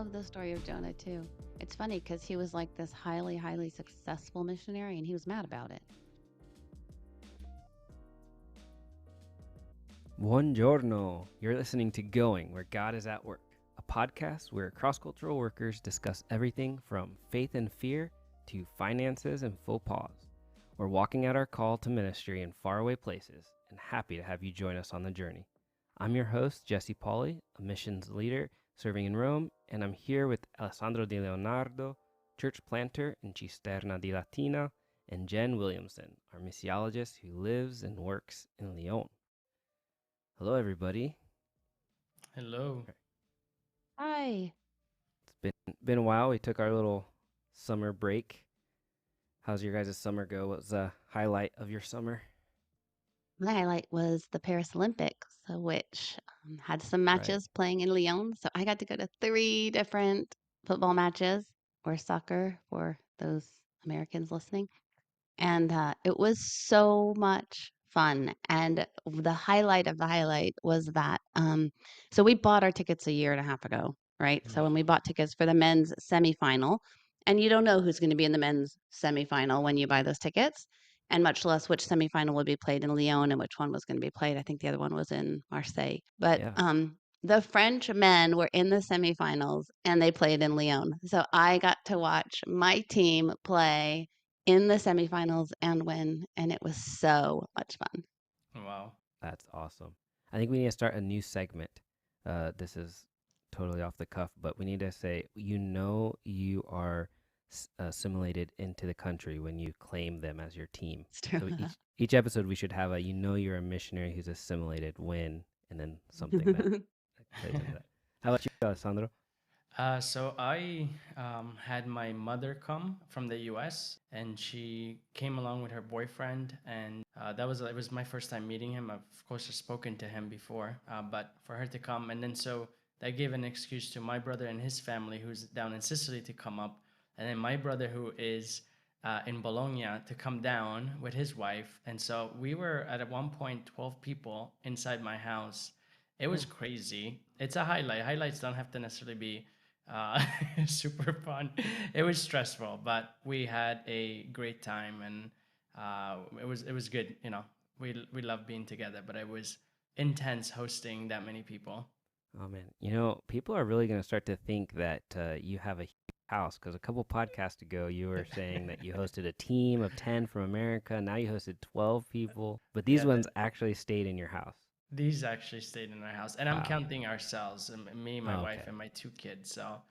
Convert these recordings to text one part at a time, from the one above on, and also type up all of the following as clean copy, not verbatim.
love the story of Jonah too. It's funny because he was like this highly, highly successful missionary and he was mad about it. Buongiorno. You're listening to Going, Where God is at Work, a podcast where cross-cultural workers discuss everything from faith and fear to finances and faux pas. We're walking out our call to ministry in faraway places and happy to have you join us on the journey. I'm your host, Jesse Pauli, a missions leader serving in Rome, and I'm here with Alessandro Di Leonardo, church planter in Cisterna di Latina, and Jenn Williamson, our missiologist who lives and works in Lyon. Hello, everybody. Hello. Hi. It's been a while. We took our little summer break. How's your guys' summer go? What was the highlight of your summer? My highlight was the Paris Olympics, which had some Right. matches playing in Lyon. So I got to go to 3 different football matches or soccer for those Americans listening. And it was so much fun. And the highlight of the highlight was that so we bought our tickets a year and a half ago, right? So when we bought tickets for the men's semifinal, and you don't know who's going to be in the men's semifinal when you buy those tickets, and much less which semifinal would be played in Lyon and which one was going to be played. I think the other one was in Marseille. But Yeah. the French men were in the semifinals and they played in Lyon. So I got to watch my team play in the semifinals and win, and it was so much fun. Wow. That's awesome. I think we need to start a new segment. This is totally off the cuff, but we need to say, you are assimilated into the country when you claim them as your team. It's true. So each episode we should have a you're a missionary who's assimilated when, and then something that plays into that. How about you, Alessandro? So I had my mother come from the U.S. and she came along with her boyfriend, and it was my first time meeting him. I've, of course, have spoken to him before, but for her to come, and then so that gave an excuse to my brother and his family, who's down in Sicily, to come up, and then my brother, who is in Bologna, to come down with his wife, and so we were at one point 12 people inside my house. It was crazy. It's a highlight. Highlights don't have to necessarily be uh, super fun. It was stressful, but we had a great time, and it was good. You know, we love being together, but it was intense hosting that many people. Oh man, people are really going to start to think that you have a huge house because a couple podcasts ago you were saying that you hosted a team of 10 from America. Now you hosted 12 people, but these Yeah, ones actually stayed in your house. these actually stayed in our house, and I'm Wow. counting ourselves, me, my Oh, wife, okay. and my 2 kids. So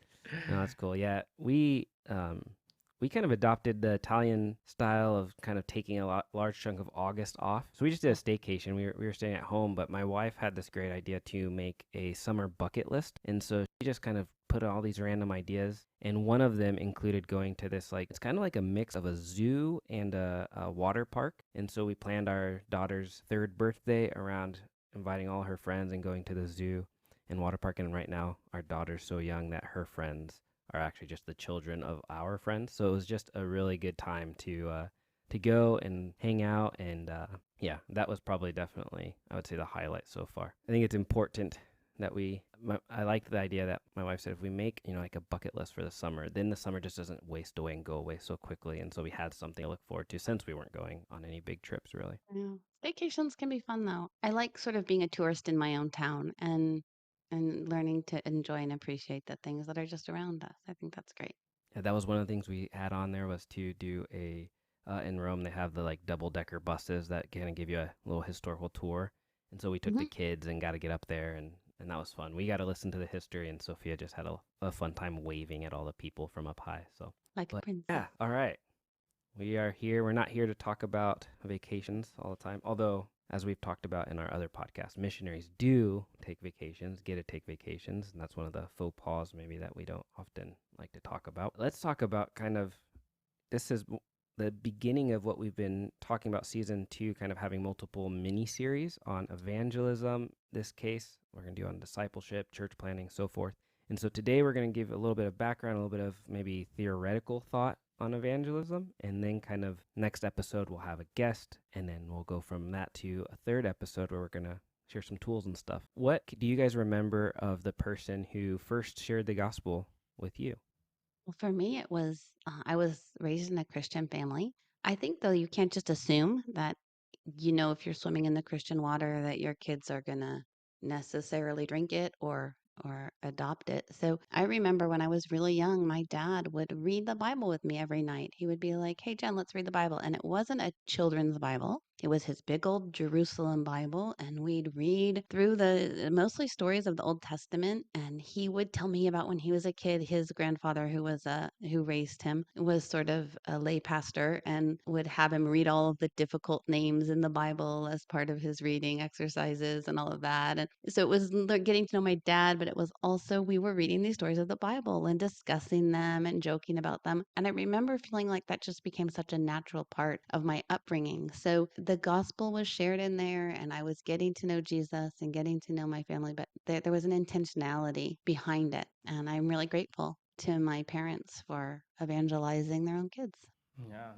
No, that's cool. Yeah, we kind of adopted the Italian style of kind of taking large chunk of August off. So we just did a staycation. We were staying at home, but my wife had this great idea to make a summer bucket list, and so she just kind of put all these random ideas, and one of them included going to this it's kind of like a mix of a zoo and a water park. And so we planned our daughter's 3rd birthday around inviting all her friends and going to the zoo and water park. And right now our daughter's so young that her friends are actually just the children of our friends. So it was just a really good time to go and hang out. And yeah, that was probably definitely, I would say, the highlight so far. I think it's important that I like the idea that my wife said if we make like a bucket list for the summer, then the summer just doesn't waste away and go away so quickly. And so we had something to look forward to since we weren't going on any big trips really. Yeah. Vacations can be fun though. I like sort of being a tourist in my own town and learning to enjoy and appreciate the things that are just around us. I think that's great. Yeah, that was one of the things we had on there was to do a in Rome they have the double-decker buses that kind of give you a little historical tour. And so we took the Hmm. kids and got to get up there, and that was fun. We got to listen to the history, and Sophia just had a fun time waving at all the people from up high. So, Like a but princess. yeah, all right. We are here. We're not here to talk about vacations all the time. Although, as we've talked about in our other podcasts, missionaries do take vacations, get to take vacations. And that's one of the faux pas maybe that we don't often like to talk about. Let's talk about this is the beginning of what we've been talking about season 2, kind of having multiple mini series on evangelism. This case, we're going to do on discipleship, church planning, so forth. And so today we're going to give a little bit of background, a little bit of maybe theoretical thought on evangelism, and then kind of next episode we'll have a guest, and then we'll go from that to a 3rd episode where we're going to share some tools and stuff. What do you guys remember of the person who first shared the gospel with you? Well, for me, it was I was raised in a Christian family. I think, though, you can't just assume that, if you're swimming in the Christian water, that your kids are gonna necessarily drink it or adopt it. So I remember when I was really young, my dad would read the Bible with me every night. He would be like, "Hey, Jen, let's read the Bible." And it wasn't a children's Bible. It was his big old Jerusalem Bible, and we'd read through the mostly stories of the Old Testament. And he would tell me about when he was a kid, his grandfather, who raised him, was sort of a lay pastor, and would have him read all of the difficult names in the Bible as part of his reading exercises and all of that. And so it was getting to know my dad, but it was also we were reading these stories of the Bible and discussing them and joking about them. And I remember feeling like that just became such a natural part of my upbringing. So the gospel was shared in there, and I was getting to know Jesus and getting to know my family, but there was an intentionality behind it. And I'm really grateful to my parents for evangelizing their own kids. Yeah,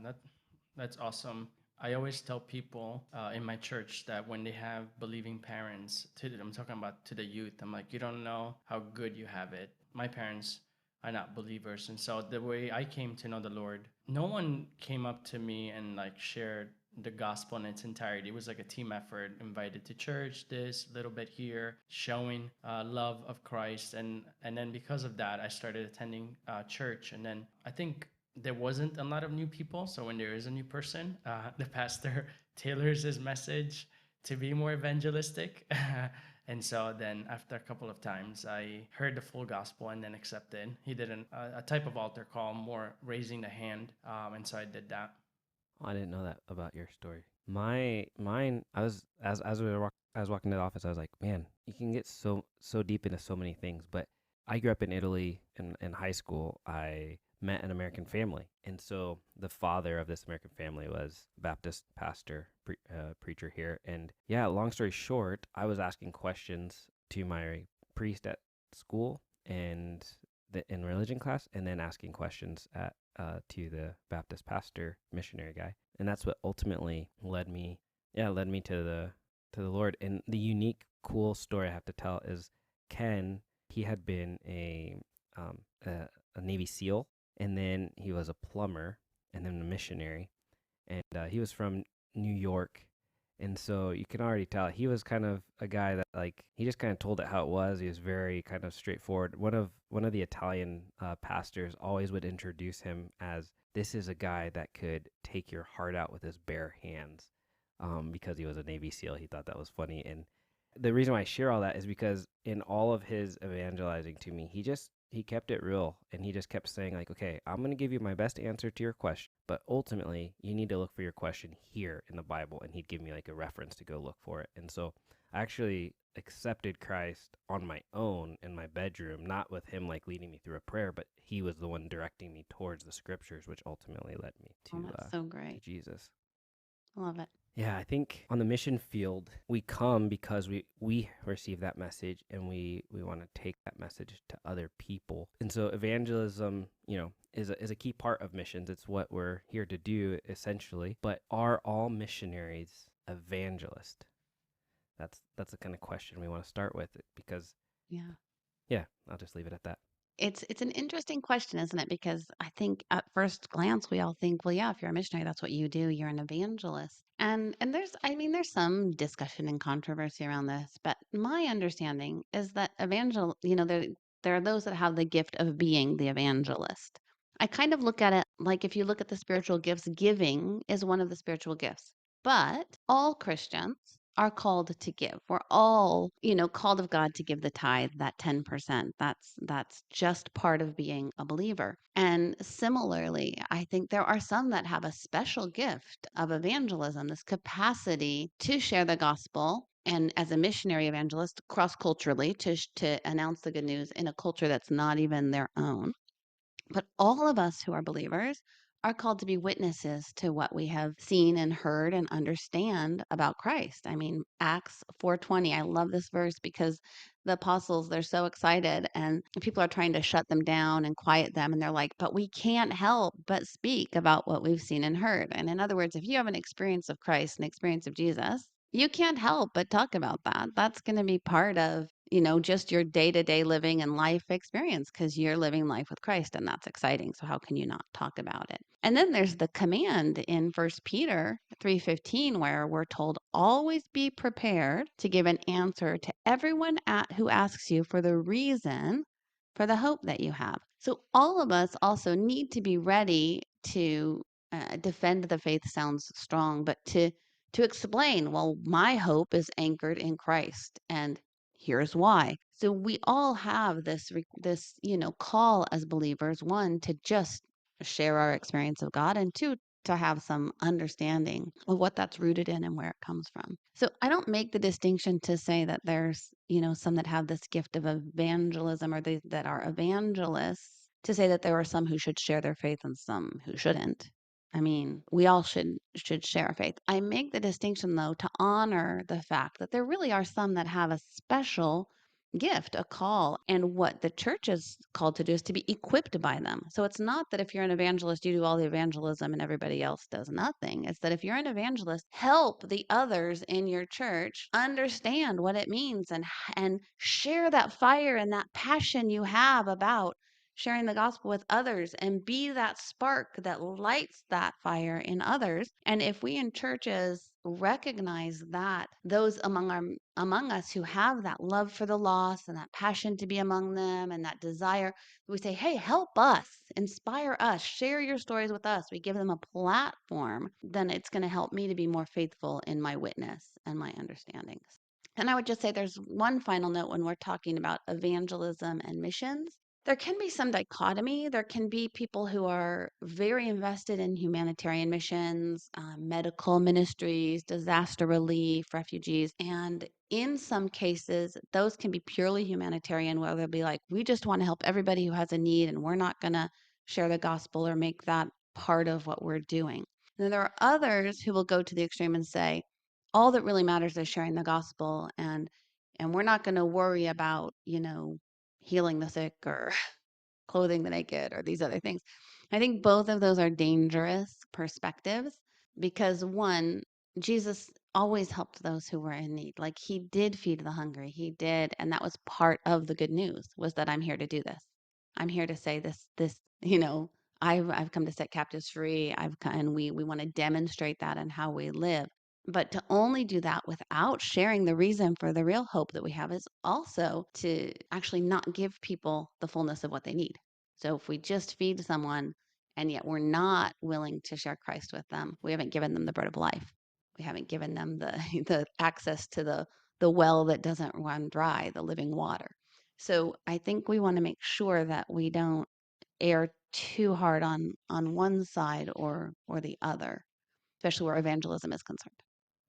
that's awesome. I always tell people in my church that when they have believing parents, I'm talking about to the youth, I'm like, you don't know how good you have it. My parents are not believers, and so the way I came to know the Lord, no one came up to me and like shared the gospel in its entirety. It was like a team effort, invited to church, this little bit here, showing love of Christ, and then because of that, I started attending church, and then I think there wasn't a lot of new people. So when there is a new person, the pastor tailors his message to be more evangelistic. And so then after a couple of times, I heard the full gospel and then accepted. He did a type of altar call, more raising the hand. And so I did that. Oh, I didn't know that about your story. Mine, I was I was walking to the office. I was like, man, you can get so deep into so many things. But I grew up in Italy. In high school, I met an American family, and so the father of this American family was a Baptist pastor, preacher here. And yeah, long story short, I was asking questions to my priest at school and in religion class, and then asking questions at to the Baptist pastor missionary guy, and that's what ultimately led me to the Lord. And the unique, cool story I have to tell is Ken. He had been um, a, a Navy SEAL, and then he was a plumber, and then a missionary, and he was from New York. And so you can already tell he was kind of a guy that like he just kind of told it how it was. He was very kind of straightforward. One of the Italian pastors always would introduce him as this is a guy that could take your heart out with his bare hands, because he was a Navy SEAL. He thought that was funny, and the reason why I share all that is because in all of his evangelizing to me, he kept it real, and he just kept saying like, okay, I'm going to give you my best answer to your question, but ultimately you need to look for your question here in the Bible. And he'd give me like a reference to go look for it. And so I actually accepted Christ on my own in my bedroom, not with him like leading me through a prayer, but he was the one directing me towards the scriptures, which ultimately led me Oh, that's so to great. Jesus. I love it. Yeah, I think on the mission field, we come because we receive that message, and we want to take that message to other people. And so evangelism, is a key part of missions. It's what we're here to do essentially. But are all missionaries evangelists? That's the kind of question we want to start with, because Yeah. yeah, I'll just leave it at that. It's an interesting question, isn't it? Because I think at first glance we all think, well, yeah, if you're a missionary, that's what you do. You're an evangelist. And there's some discussion and controversy around this, but my understanding is that there are those that have the gift of being the evangelist. I kind of look at it like if you look at the spiritual gifts, giving is one of the spiritual gifts. But all Christians are called to give. We're all, called of God to give the tithe, that 10%. That's just part of being a believer. And similarly, I think there are some that have a special gift of evangelism, this capacity to share the gospel and as a missionary evangelist cross culturally to announce the good news in a culture that's not even their own. But all of us who are believers are called to be witnesses to what we have seen and heard and understand about Christ. I mean, Acts 4:20, I love this verse because the apostles, they're so excited and people are trying to shut them down and quiet them. And they're like, but we can't help but speak about what we've seen and heard. And in other words, if you have an experience of Christ, an experience of Jesus, you can't help but talk about that. That's going to be part of just your day-to-day living and life experience because you're living life with Christ and that's exciting. So how can you not talk about it? And then there's the command in First Peter 3:15 where we're told always be prepared to give an answer to everyone who asks you for the reason for the hope that you have. So all of us also need to be ready to defend the faith sounds strong, but to explain, well, my hope is anchored in Christ, and here's why. So we all have this call as believers, one, to just share our experience of God, and two, to have some understanding of what that's rooted in and where it comes from. So I don't make the distinction to say that there's, some that have this gift of evangelism or that are evangelists to say that there are some who should share their faith and some who shouldn't. I mean, we all should share our faith. I make the distinction though to honor the fact that there really are some that have a special gift, a call, and what the church is called to do is to be equipped by them. So it's not that if you're an evangelist, you do all the evangelism and everybody else does nothing. It's that if you're an evangelist, help the others in your church understand what it means and share that fire and that passion you have about sharing the gospel with others and be that spark that lights that fire in others. And if we in churches recognize that those among us who have that love for the lost and that passion to be among them and that desire, we say, hey, help us, inspire us, share your stories with us. We give them a platform, then it's going to help me to be more faithful in my witness and my understandings. And I would just say there's one final note when we're talking about evangelism and missions. There can be some dichotomy. There can be people who are very invested in humanitarian missions, medical ministries, disaster relief, refugees. And in some cases, those can be purely humanitarian, where they'll be like, we just want to help everybody who has a need, and we're not going to share the gospel or make that part of what we're doing. And then there are others who will go to the extreme and say, all that really matters is sharing the gospel, and we're not going to worry about, healing the sick or clothing the naked or these other things. I think both of those are dangerous perspectives because one, Jesus always helped those who were in need. Like he did feed the hungry. He did, and that was part of the good news was that I'm here to do this. I'm here to say this, I've come to set captives free. And we want to demonstrate that in how we live. But to only do that without sharing the reason for the real hope that we have is also to actually not give people the fullness of what they need. So if we just feed someone and yet we're not willing to share Christ with them, we haven't given them the bread of life. We haven't given them the the access to the well that doesn't run dry, the living water. So I think we want to make sure that we don't err too hard on one side or the other, especially where evangelism is concerned.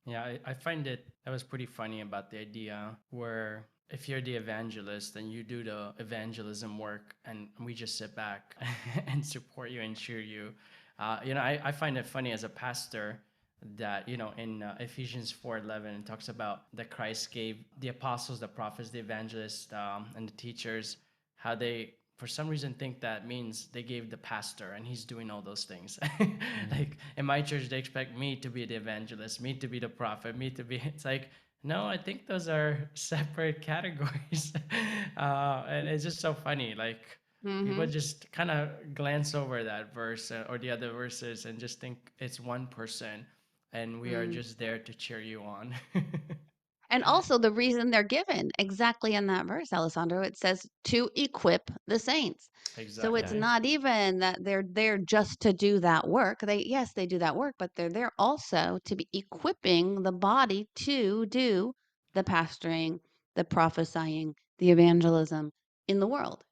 Yeah, I find it that was pretty funny about the idea where if you're the evangelist and you do the evangelism work and we just sit back and support you and cheer you. I find it funny as a pastor that, in Ephesians 4:11, it talks about that Christ gave the apostles, the prophets, the evangelists, and the teachers, how they for some reason think that means they gave the pastor and he's doing all those things. Like in my church, they expect me to be the evangelist, me to be the prophet, me to be. It's like, no, I think those are separate categories. And it's just so funny. Like people Mm-hmm. just kind of glance over that verse or the other verses and just think it's one person and we are Mm. just there to cheer you on. And also the reason they're given exactly in that verse, Alessandro, it says to equip the saints. So it's Yeah. Exactly. not even that they're there just to do that work. Yes, they do that work, but they're there also to be equipping the body to do the pastoring, the prophesying, the evangelism in the world.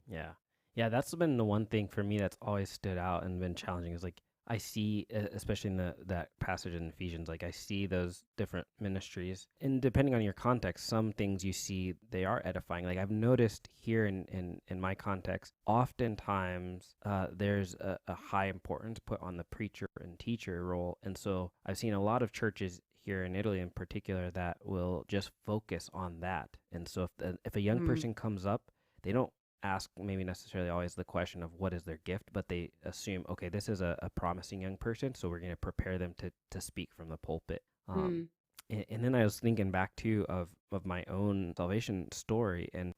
Yeah. Yeah, that's been the one thing for me that's always stood out and been challenging is like I see especially in that passage in Ephesians like I see those different ministries and depending on your context some things you see they are edifying. Like I've noticed here in my context oftentimes there's a high importance put on the preacher and teacher role and so I've seen a lot of churches here in Italy in particular that will just focus on that. And so if a young Mm, person comes up they don't ask maybe necessarily always the question of what is their gift, but they assume, okay, this is a promising young person, so we're going to prepare them to speak from the pulpit. mm, And then I was thinking back too of my own salvation story, and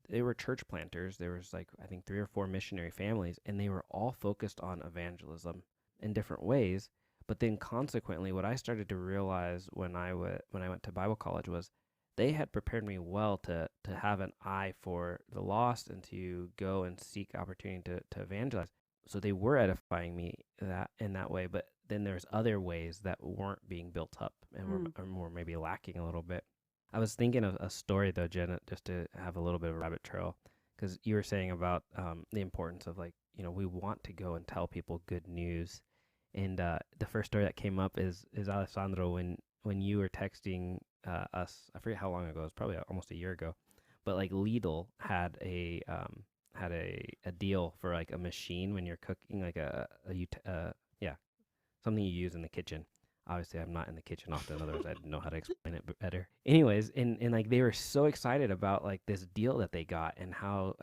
they were church planters. There was like I think 3 or 4 missionary families, and they were all focused on evangelism in different ways. But then consequently, what I started to realize when I went to Bible college was they had prepared me well to have an eye for the lost and to go and seek opportunity to evangelize. So they were edifying me that in that way, but then there's other ways that weren't being built up and Mm. were maybe lacking a little bit. I was thinking of a story though, Jenna, just to have a little bit of a rabbit trail, because you were saying about the importance of like, we want to go and tell people good news. And the first story that came up is Alessandro when you were texting us. I forget how long ago. It was probably almost a year ago, but like Lidl had a deal for like a machine when you're cooking, like yeah, something you use in the kitchen. Obviously, I'm not in the kitchen often, otherwise I'd know how to explain it better. Anyways, and like they were so excited about like this deal that they got and how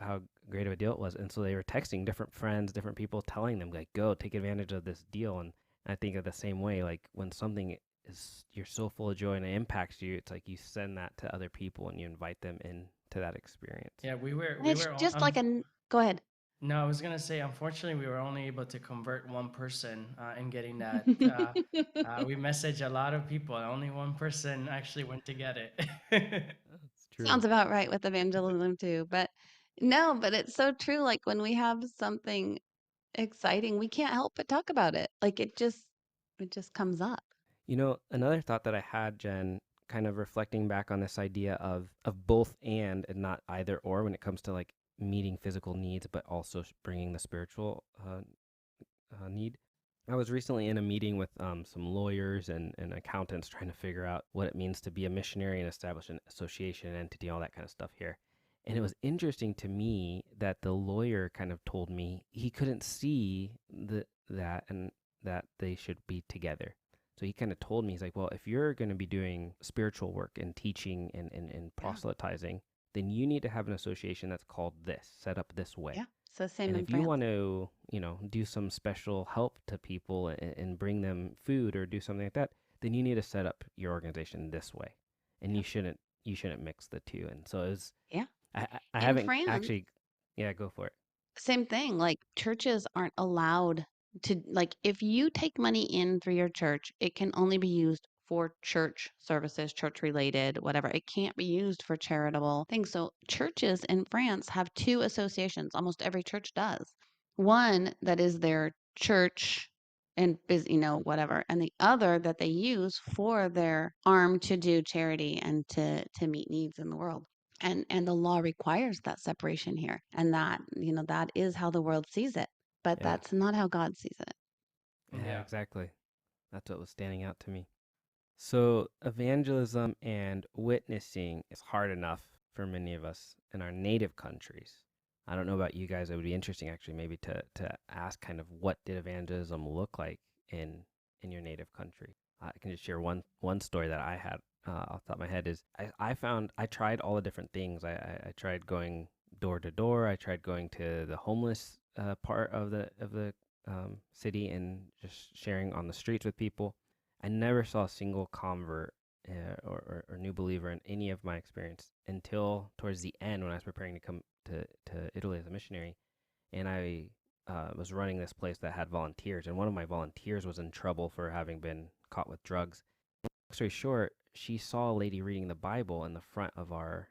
great of a deal it was, and so they were texting different friends, different people, telling them like, go take advantage of this deal. And I think of the same way, like when something is you're so full of joy and it impacts you, it's like you send that to other people and you invite them in to that experience. Yeah, And it's just like go ahead. no, I was gonna say, unfortunately, we were only able to convert one person in getting that. We messaged a lot of people, and only one person actually went to get it. That's true. Sounds about right with evangelism too. But no, but it's so true. Like when we have something exciting, we can't help but talk about it. Like it just comes up. Another thought that I had, Jen, kind of reflecting back on this idea of both and not either or when it comes to like meeting physical needs, but also bringing the spiritual need. I was recently in a meeting with some lawyers and accountants trying to figure out what it means to be a missionary and establish an association, an entity, all that kind of stuff here. And it was interesting to me that the lawyer kind of told me he couldn't see that and that they should be together. So he kind of told me, he's like, well, if you're going to be doing spiritual work and teaching and Yeah. proselytizing, then you need to have an association that's called this, set up this way. Yeah. So same And in if you France. want to, do some special help to people and bring them food or do something like that, then you need to set up your organization this way. And Yeah. you shouldn't mix the two. And so Yeah. I In haven't France, actually, yeah, go for it. same thing. Like churches aren't allowed to, like, if you take money in through your church, it can only be used for church services, church related, whatever. It can't be used for charitable things. So churches in France have two associations. Almost every church does. One that is their church and whatever, and the other that they use for their arm to do charity and to meet needs in the world. And the law requires that separation here, and that is how the world sees it, but Yeah. that's not how God sees it. Yeah, Yeah. exactly. That's what was standing out to me. So, evangelism and witnessing is hard enough for many of us in our native countries. I don't know about you guys. It would be interesting, actually, maybe to ask kind of what did evangelism look like in your native country. I can just share one story that I had off the top of my head is I found I tried all the different things. I tried going door to door. I tried going to the homeless part of the city and just sharing on the streets with people. I never saw a single convert or new believer in any of my experience until towards the end when I was preparing to come to Italy as a missionary. And I was running this place that had volunteers. And one of my volunteers was in trouble for having been caught with drugs. Long story short, she saw a lady reading the Bible in the front of our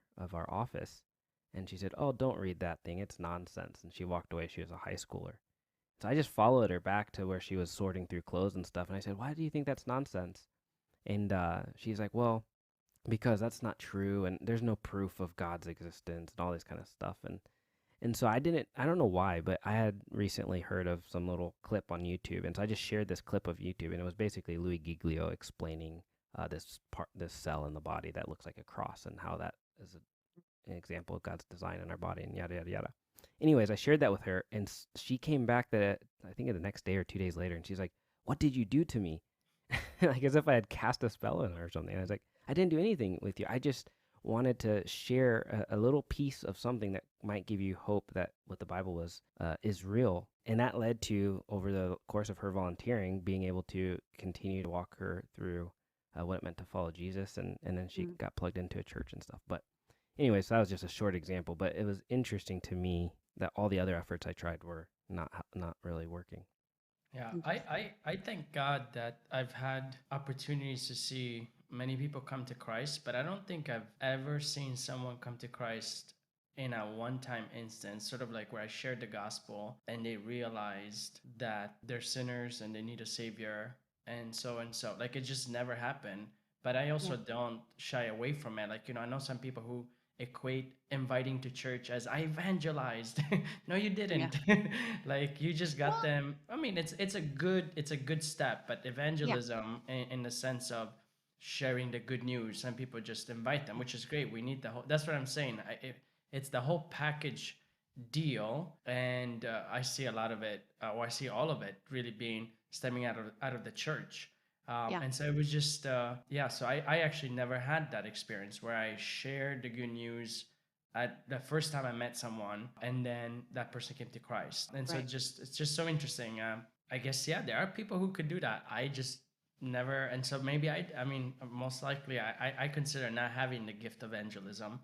office. And she said, "Oh, don't read that thing. It's nonsense." And she walked away. She was a high schooler. So I just followed her back to where she was sorting through clothes and stuff. And I said, "Why do you think that's nonsense?" And she's like, "Well, because that's not true. And there's no proof of God's existence and all this kind of stuff." And so I don't know why, but I had recently heard of some little clip on YouTube. And so I just shared this clip of YouTube. And it was basically Louis Giglio explaining this cell in the body that looks like a cross and how that is an example of God's design in our body and yada, yada, yada. Anyways, I shared that with her, and she came back I think the next day or 2 days later, and she's like, "What did you do to me?" Like as if I had cast a spell on her or something. I was like, "I didn't do anything with you. I just wanted to share a little piece of something that might give you hope that what the Bible was is real." And that led to, over the course of her volunteering, being able to continue to walk her through what it meant to follow Jesus, and then she Mm. got plugged into a church and stuff. But anyway, so that was just a short example, but it was interesting to me that all the other efforts I tried were not really working. Yeah, Interesting. I thank God that I've had opportunities to see many people come to Christ, but I don't think I've ever seen someone come to Christ in a one time instance, sort of like where I shared the gospel and they realized that they're sinners and they need a savior and so and so. Like it just never happened. But I Yeah. also don't shy away from it. Like, I know some people who equate inviting to church as I evangelized. No, you Yeah. didn't. Like you just got Well, them. I mean, it's a good step, but yeah. evangelism in the sense of sharing the good news, some people just invite them, Yeah. which is great. We need the whole. That's what I'm saying. It's the whole package deal, and I see a lot of it, or I see all of it, really being stemming out of the church. Yeah. And so it was just, yeah, so I actually never had that experience where I shared the good news at the first time I met someone, and then that person came to Christ. And so Right. it's just so interesting. I guess, yeah, there are people who could do that. I just never, and so maybe I mean, most likely I consider not having the gift of evangelism.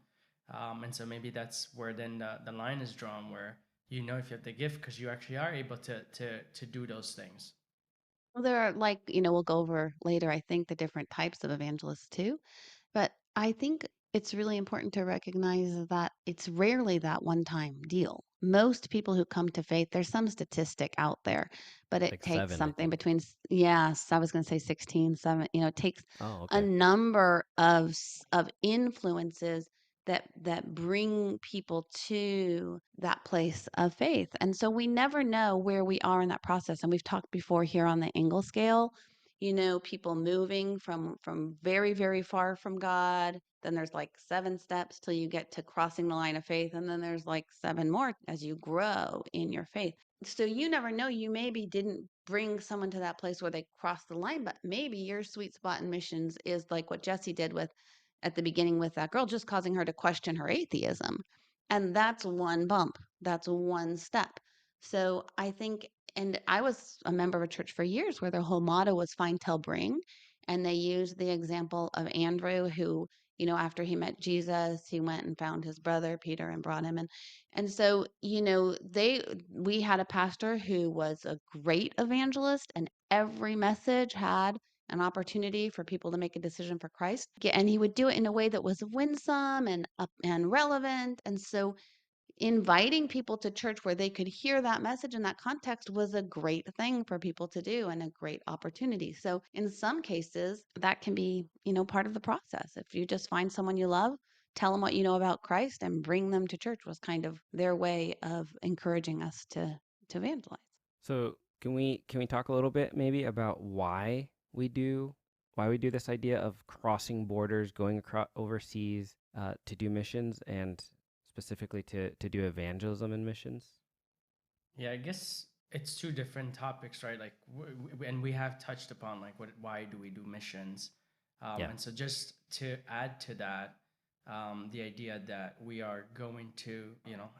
And so maybe that's where then the line is drawn, where if you have the gift because you actually are able to do those things. Well, there are like, we'll go over later, I think, the different types of evangelists too. But I think it's really important to recognize that it's rarely that one time deal. Most people who come to faith, there's some statistic out there, but it Like takes 7, I something think. between, yes, I was going to say 16, 7, it takes Oh, a okay. number of influences that bring people to that place of faith. And so we never know where we are in that process. And we've talked before here on the Engel scale, people moving from very, very far from God. Then there's like 7 steps till you get to crossing the line of faith, and then there's like 7 more as you grow in your faith. So you never know, you maybe didn't bring someone to that place where they crossed the line, but maybe your sweet spot in missions is like what Jesse did with at the beginning with that girl, just causing her to question her atheism. And that's one bump. That's one step. So I think, and I was a member of a church for years where their whole motto was find, tell, bring. And they used the example of Andrew, who, after he met Jesus, he went and found his brother Peter and brought him. And so, we had a pastor who was a great evangelist, and every message had an opportunity for people to make a decision for Christ. And he would do it in a way that was winsome and and relevant. And so inviting people to church where they could hear that message in that context was a great thing for people to do and a great opportunity. So in some cases, that can be, part of the process. If you just find someone you love, tell them what you know about Christ and bring them to church was kind of their way of encouraging us to evangelize. So can we talk a little bit maybe about why we do this idea of crossing borders, going across overseas to do missions, and specifically to do evangelism and missions? Yeah, I guess it's two different topics, right? Like, and we have touched upon like why do we do missions? Yeah. And so just to add to that, the idea that we are going to,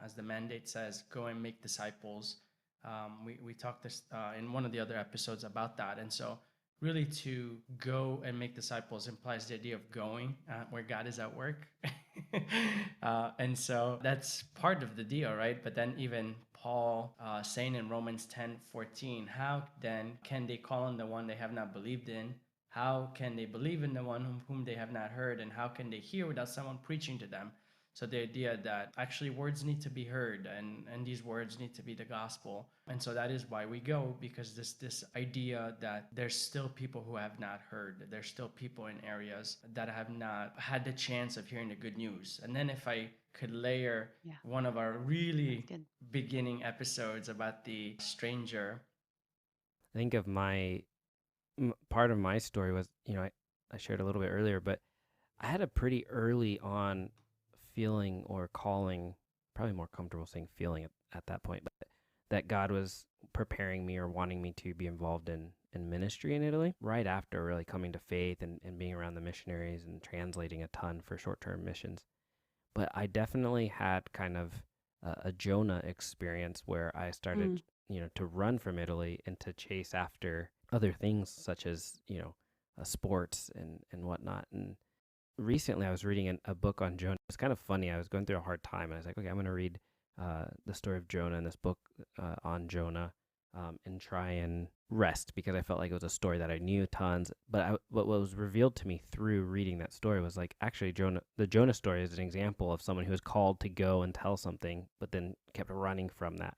as the mandate says, go and make disciples. We talked this in one of the other episodes about that, and so really to go and make disciples implies the idea of going where God is at work. And so that's part of the deal, right? But then even Paul saying in Romans 10:14, how then can they call on the one they have not believed in? How can they believe in the one whom they have not heard? And how can they hear without someone preaching to them? So the idea that actually words need to be heard, and these words need to be the gospel. And so that is why we go, because this idea that there's still people who have not heard, there's still people in areas that have not had the chance of hearing the good news. And then if I could layer Yeah, one of our that's really good. beginning episodes about the stranger. I think of part of my story was, I shared a little bit earlier, but I had a pretty early on feeling or calling, probably more comfortable saying feeling at that point, but that God was preparing me or wanting me to be involved in ministry in Italy right after really coming to faith and being around the missionaries and translating a ton for short-term missions. But I definitely had kind of a Jonah experience where I started, Mm, to run from Italy and to chase after other things such as, sports and whatnot. And recently I was reading a book on Jonah. It's kind of funny. I was going through a hard time, and I was like, okay, I'm going to read the story of Jonah in this book on Jonah, and try and rest because I felt like it was a story that I knew tons. But what was revealed to me through reading that story was like actually the Jonah story is an example of someone who was called to go and tell something, but then kept running from that.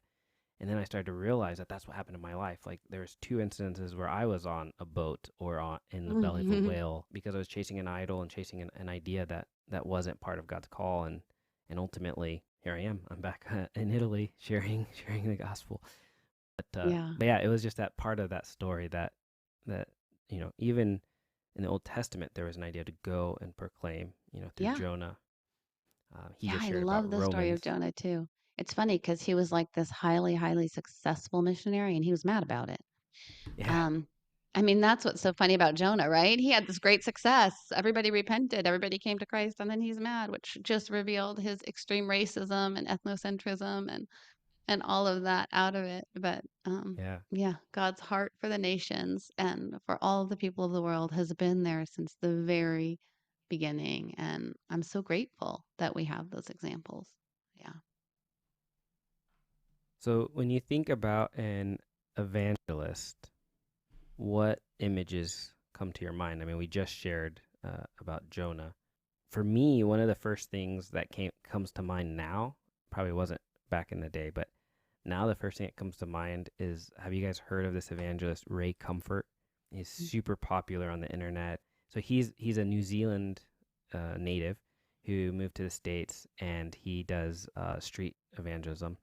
And then I started to realize that that's what happened in my life. Like there's two instances where I was on a boat or in the belly of a whale because I was chasing an idol and chasing an idea that wasn't part of God's call. And ultimately, here I am. I'm back in Italy sharing the gospel. Yeah. But yeah, it was just that part of that story that even in the Old Testament there was an idea to go and proclaim. Through Yeah. Jonah, he Yeah, just I shared love about the story of Romans. Jonah too. It's funny because he was like this highly, highly successful missionary and he was mad about it. Yeah, Um, I mean, that's what's so funny about Jonah, right? He had this great success. Everybody repented, everybody came to Christ, and then he's mad, which just revealed his extreme racism and ethnocentrism and all of that out of it. But yeah. yeah, God's heart for the nations and for all the people of the world has been there since the very beginning. And I'm so grateful that we have those examples. Yeah. So when you think about an evangelist, what images come to your mind? I mean, we just shared about Jonah. For me, one of the first things that comes to mind now probably wasn't back in the day, but now the first thing that comes to mind is, have you guys heard of this evangelist Ray Comfort? He's super popular on the internet. So he's a New Zealand native who moved to the States, and he does street evangelism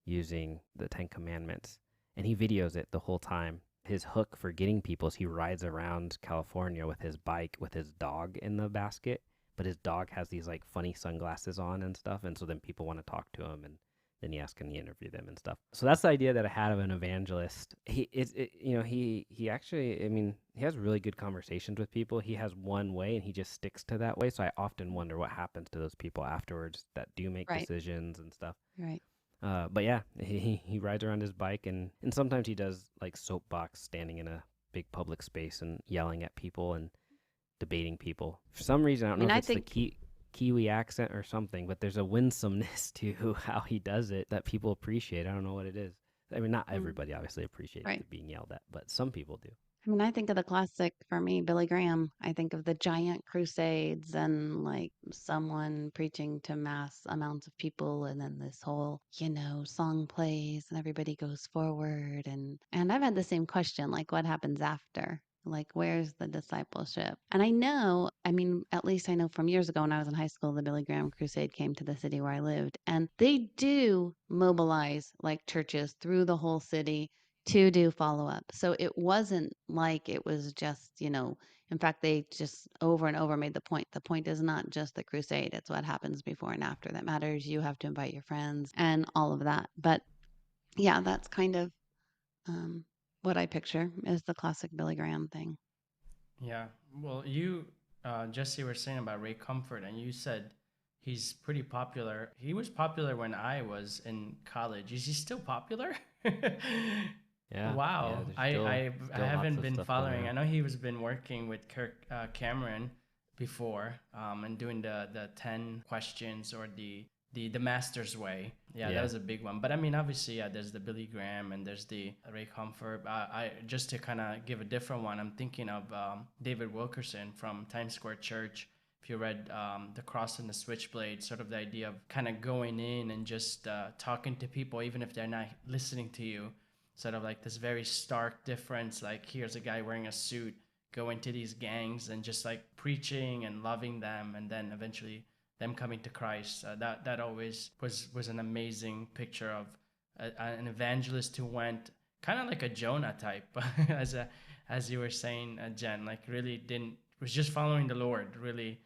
using the Ten Commandments, and he videos it the whole time. His hook for getting people is he rides around California with his bike with his dog in the basket, but his dog has these like funny sunglasses on and stuff, and so then people want to talk to him, and then he asks, can he interview them and stuff. So that's the idea that I had of an evangelist. He actually, I mean, he has really good conversations with people. He has one way and he just sticks to that way. So I often wonder what happens to those people afterwards that do make Right. decisions and stuff. Right. But yeah, he rides around his bike, and sometimes he does like soapbox standing in a big public space and yelling at people and debating people. For some reason, I I don't know mean, if I it's the think, Kiwi accent or something, but there's a winsomeness to how he does it that people appreciate. I don't know what it is. I mean, not mm, everybody obviously appreciates right. being yelled at, but some people do. I mean, I think of the classic for me, Billy Graham. I think of the giant crusades and like someone preaching to mass amounts of people, and then this whole, song plays and everybody goes forward. And I've had the same question, like, what happens after? Like, where's the discipleship? And I know, I mean, at least I know from years ago when I was in high school, the Billy Graham Crusade came to the city where I lived, and they do mobilize like churches through the whole city to do follow up. So it wasn't like it was just, in fact, they just over and over made the point. The point is not just the crusade, it's what happens before and after that matters. You have to invite your friends and all of that. But yeah, that's kind of what I picture is the classic Billy Graham thing. Yeah. Well, Jesse, were saying about Ray Comfort, and you said he's pretty popular. He was popular when I was in college. Is he still popular? Yeah, yeah. Wow. There's I, I I still lots haven't of been stuff going following. I on. know he was been working with Kirk Cameron before, and doing the 10 questions or the master's way. Yeah, that Yeah, was a big one. But I mean, obviously, yeah, there's the Billy Graham and there's the Ray Comfort. I just to kind of give a different one, I'm thinking of David Wilkerson from Times Square Church. If you read The Cross and the Switchblade, sort of the idea of kind of going in and just talking to people, even if they're not listening to you. Sort of like this very stark difference. Like, here's a guy wearing a suit going to these gangs and just like preaching and loving them, and then eventually them coming to Christ. That always was an amazing picture of an evangelist who went kind of like a Jonah type, as you were saying, Jen. Like, really didn't was just following the Lord. Really,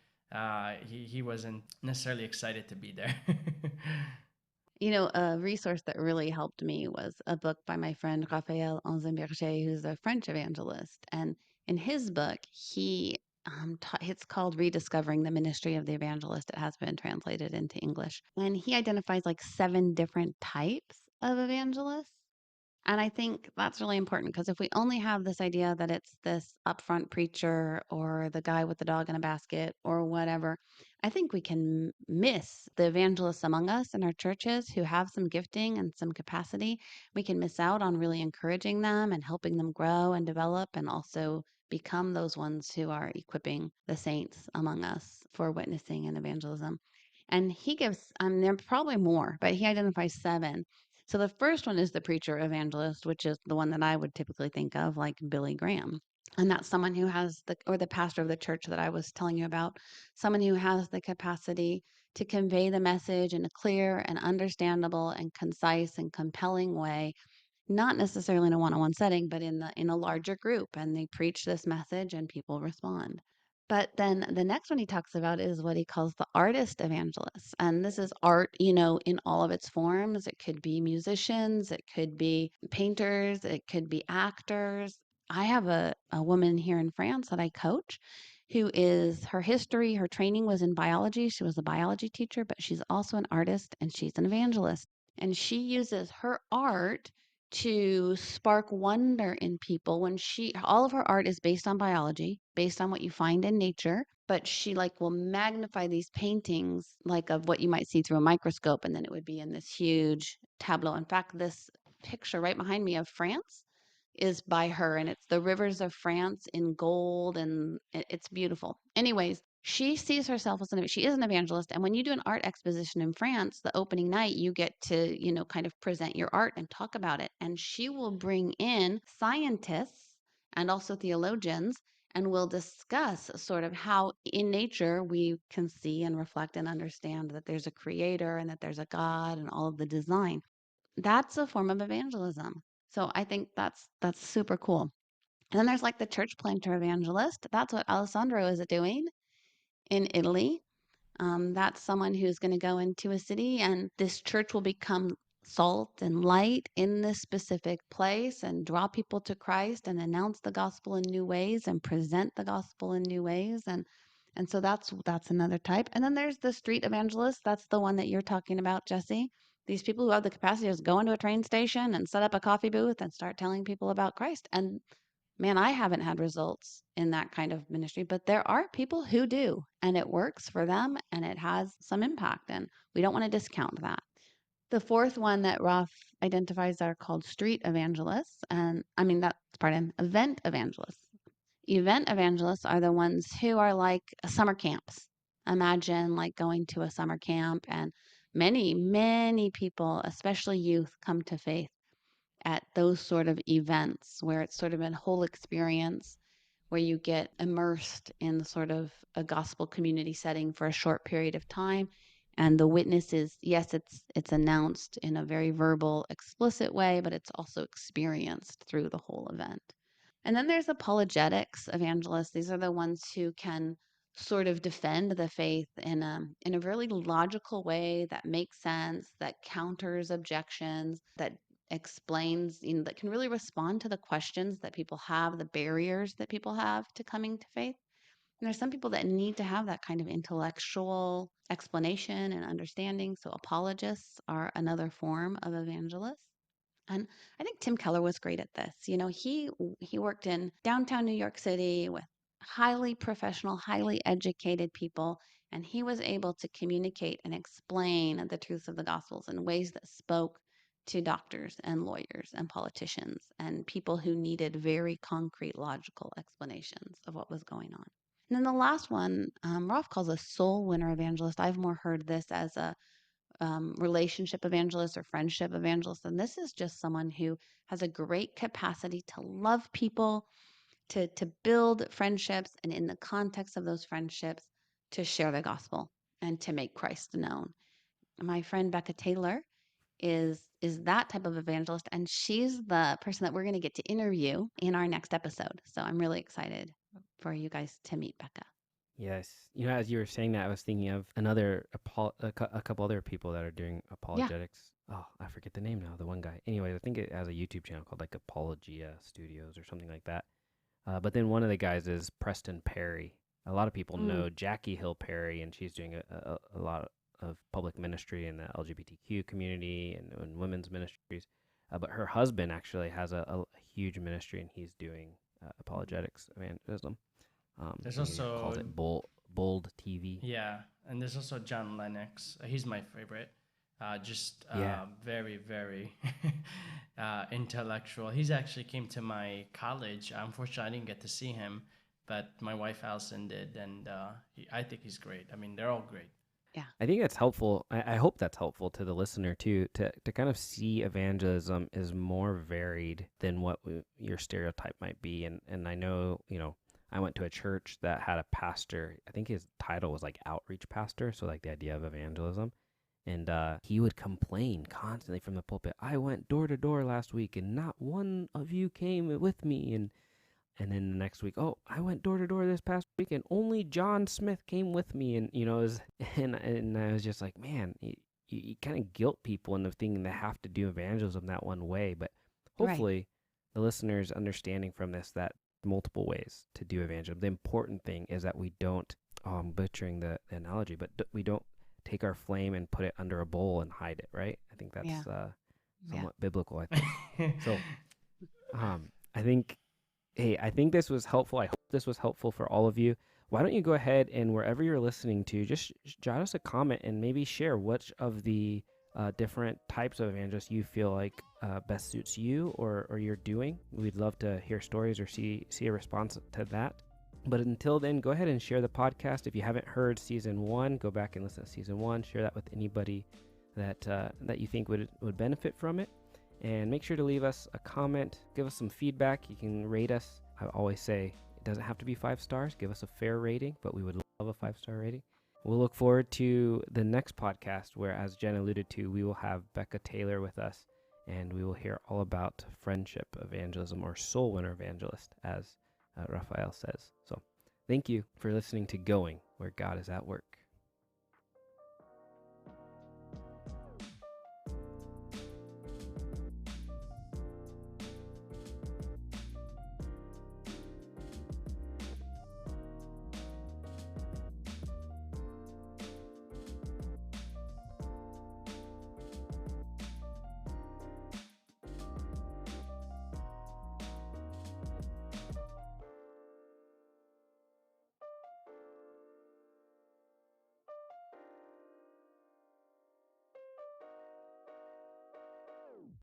he wasn't necessarily excited to be there. A resource that really helped me was a book by my friend Raphael Anzemberger, who's a French evangelist. And in his book, it's called Rediscovering the Ministry of the Evangelist. It has been translated into English. And he identifies like 7 different types of evangelists. And I think that's really important because if we only have this idea that it's this upfront preacher or the guy with the dog in a basket or whatever, I think we can miss the evangelists among us in our churches who have some gifting and some capacity. We can miss out on really encouraging them and helping them grow and develop and also become those ones who are equipping the saints among us for witnessing and evangelism. And he gives, there are probably more, but he identifies 7. So the first one is the preacher evangelist, which is the one that I would typically think of, like Billy Graham. And that's someone who has or the pastor of the church that I was telling you about, someone who has the capacity to convey the message in a clear and understandable and concise and compelling way, not necessarily in a one-on-one setting, but in a larger group. And they preach this message and people respond. But then the next one he talks about is what he calls the artist evangelist. And this is art, in all of its forms. It could be musicians, it could be painters, it could be actors. I have a woman here in France that I coach who is her training was in biology. She was a biology teacher, but she's also an artist and she's an evangelist. And she uses her art to spark wonder in people when all of her art is based on biology, based on what you find in nature, but she like will magnify these paintings like of what you might see through a microscope and then it would be in this huge tableau. In fact, this picture right behind me of France is by her and it's the rivers of France in gold and it's beautiful. Anyways, she sees herself as she is an evangelist. And when you do an art exposition in France, the opening night, you get to, kind of present your art and talk about it. And she will bring in scientists and also theologians and will discuss sort of how in nature we can see and reflect and understand that there's a creator and that there's a God and all of the design. That's a form of evangelism. So I think that's super cool. And then there's like the church planter evangelist. That's what Alessandro is doing in Italy. That's someone who's going to go into a city and this church will become salt and light in this specific place and draw people to Christ and announce the gospel in new ways and present the gospel in new ways. And so that's another type. And then there's the street evangelist. That's the one that you're talking about, Jesse. These people who have the capacity to just go into a train station and set up a coffee booth and start telling people about Christ. And man, I haven't had results in that kind of ministry, but there are people who do, and it works for them and it has some impact. And we don't want to discount that. The fourth one that Roth identifies are called street evangelists. And I mean, that's event evangelists. Event evangelists are the ones who are like summer camps. Imagine like going to a summer camp and many, many people, especially youth, come to faith at those sort of events where it's sort of a whole experience where you get immersed in sort of a gospel community setting for a short period of time and the witness is yes it's announced in a very verbal explicit way but it's also experienced through the whole event. And then there's apologetics evangelists. These are the ones who can sort of defend the faith in a really logical way that makes sense, that counters objections, that explains, that can really respond to the questions that people have, the barriers that people have to coming to faith. And there's some people that need to have that kind of intellectual explanation and understanding. So apologists are another form of evangelists. And I think Tim Keller was great at this. He worked in downtown New York City with highly professional, highly educated people, and he was able to communicate and explain the truths of the Gospels in ways that spoke to doctors and lawyers and politicians and people who needed very concrete, logical explanations of what was going on. And then the last one, Rolf calls a soul winner evangelist. I've more heard this as a relationship evangelist or friendship evangelist. And this is just someone who has a great capacity to love people, to build friendships, and in the context of those friendships, to share the gospel and to make Christ known. My friend Becca Taylor is that type of evangelist, and she's the person that we're going to get to interview in our next episode. So I'm really excited for you guys to meet Becca. Yes. As you were saying that, I was thinking of a couple other people that are doing Yeah. apologetics. Oh, I forget the name now. The one guy. Anyways, I think it has a YouTube channel called like Apologia Studios or something like that. But then one of the guys is Preston Perry. A lot of people Mm. know Jackie Hill Perry, and she's doing a lot of public ministry in the LGBTQ community and women's ministries. But her husband actually has a huge ministry, and he's doing apologetics evangelism. There's He calls also, it Bold TV. yeah, and there's also John Lennox. He's my favorite. Just Yeah. very, very intellectual. He's actually came to my college. Unfortunately, I didn't get to see him, but my wife Allison did, and I think he's great. I mean, they're all great. Yeah. I think that's helpful. I hope that's helpful to the listener too, to kind of see evangelism is more varied than what your stereotype might be. And I know, I went to a church that had a pastor. I think his title was like outreach pastor, so like the idea of evangelism. And he would complain constantly from the pulpit. I went door to door last week, and not one of you came with me. And then the next week, oh, I went door to door this past week, and only John Smith came with me. And and I was just like, man, you kind of guilt people into thinking they have to do evangelism that one way. But Right. hopefully, the listeners understanding from this that multiple ways to do evangelism. The important thing is that we don't, butchering the analogy, but we don't take our flame and put it under a bowl and hide it. Right? I think that's Yeah. Yeah. somewhat biblical. I think so. I think. Hey, I think this was helpful. I hope this was helpful for all of you. Why don't you go ahead and wherever you're listening to, just jot us a comment and maybe share which of the different types of evangelists you feel like best suits you or you're doing. We'd love to hear stories or see a response to that. But until then, go ahead and share the podcast. If you haven't heard season 1, go back and listen to season 1. Share that with anybody that you think would benefit from it. And make sure to leave us a comment, give us some feedback. You can rate us. I always say it doesn't have to be 5 stars. Give us a fair rating, but we would love a 5-star rating. We'll look forward to the next podcast where, as Jenn alluded to, we will have Becca Taylor with us, and we will hear all about friendship evangelism, or soul winner evangelist, as Raphael says. So thank you for listening to Going, where God is at work.